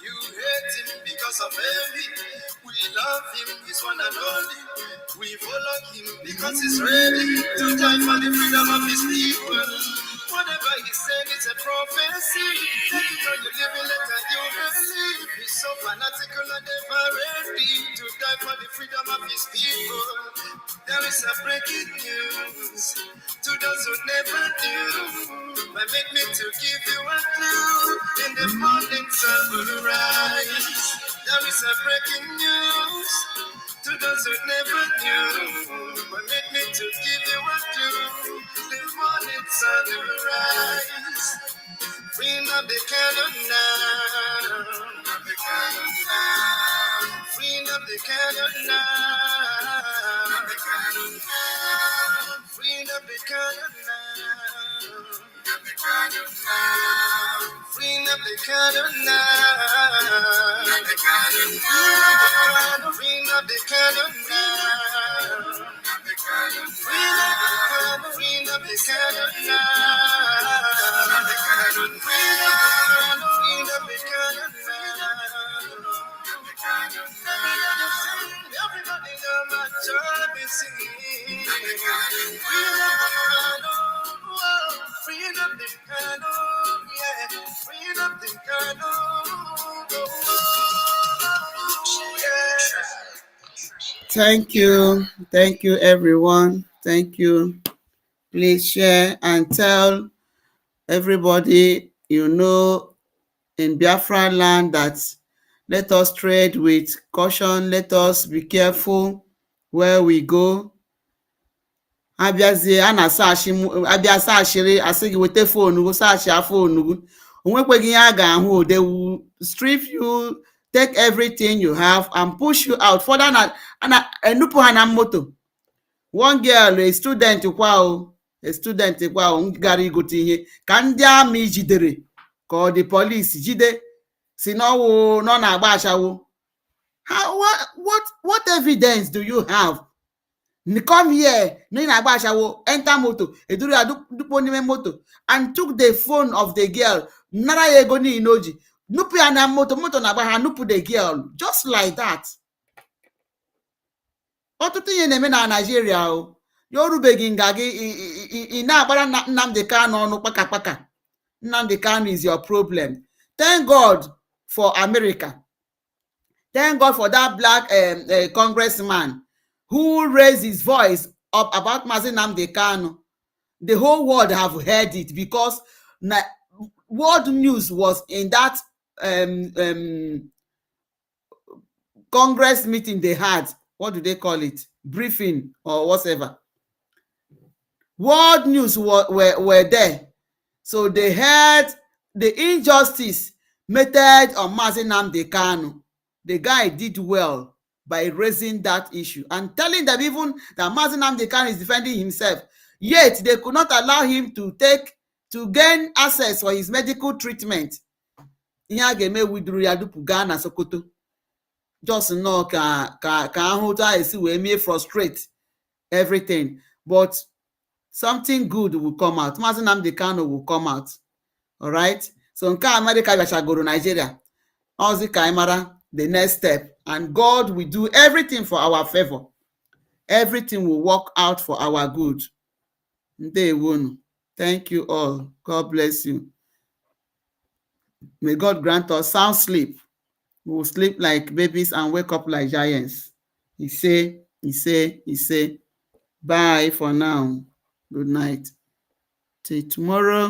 B: You hate him because of envy. We love him, he's one and only. We follow him because he's ready to die for the freedom of his people. Whatever he said is a prophecy. Take it on you live it, let you believe. He's so fanatical and ever ready to die for the freedom of his people. There is a breaking news to those who never knew. Permit me to give you a clue. In the morning sun will rise. There is a breaking news to those who never knew. Permit me to give you a clue. The morning sun will rise. Bring up the cannon now. Bring up the cannon now. Bring up the cannon now. Bring up the cannon now. Bring up the cannon now. Bring up the cannon now. Everybody know my job is singing. Bring up the cannon, yeah. Bring up the cannon, yeah.
A: Thank you, everyone. Thank you. Please share and tell everybody you know in Biafra land that let us trade with caution. Let us be careful where we go. Abịazie a na-asaachị abịa saachịrị asị gị weta foonu gị saachịa foonu gị onwekweghị ihe a ga-ahụ. They will strip you, take everything you have and push you out further na enupụ ha na moto. One girl, a student kwa gara igote ihe ka ndị amị jidere ka ọ dị polisi jide si n'ọwụ nọ na-agba achawo. What evidence do you have? Come here, no na-agba achawo, enter moto, eduru ya dukpo n'ime moto and took the phone of the girl, nara ya ego niile o ji, nupu ya na moto na-agba ha, nupu the girl, just like that. Ọtụtụ ihe na-eme na Nigeria o. Ya orubeghị nga gị ị na-agbara Nnamdi Kanu ọnụ kpakakpaka. Nnamdi Kanu is your problem. Thank God for America. Thank God for that black congressman who raised his voice up about Mazi Nnamdi Kanu. The whole world have heard it because world news was in that Congress meeting they had what do they call it, briefing or whatever. World news were there. So they heard the injustice meted on Mazi Nnamdi Kanu. The guy did well by raising that issue and telling them even that Mazi Nnamdi Kanu is defending himself. Yet they could not allow him to gain access for his medical treatment. Ihe a ga-eme widuru ya dupu gaa na Sokoto. Just nnọọ ka ahụ otu a esi wee mee frustrate everything. But something good will come out. Mazi Nnamdi Kanu will come out. All right? So nke America bịachagoro Nigeria. Ozi ka anyị mara the next step. And God will do everything for our favor. Everything will work out for our good. Ndewonu. Thank you all. God bless you. May God grant us sound sleep. We will sleep like babies and wake up like giants. He say. Bye for now. Good night. Till tomorrow.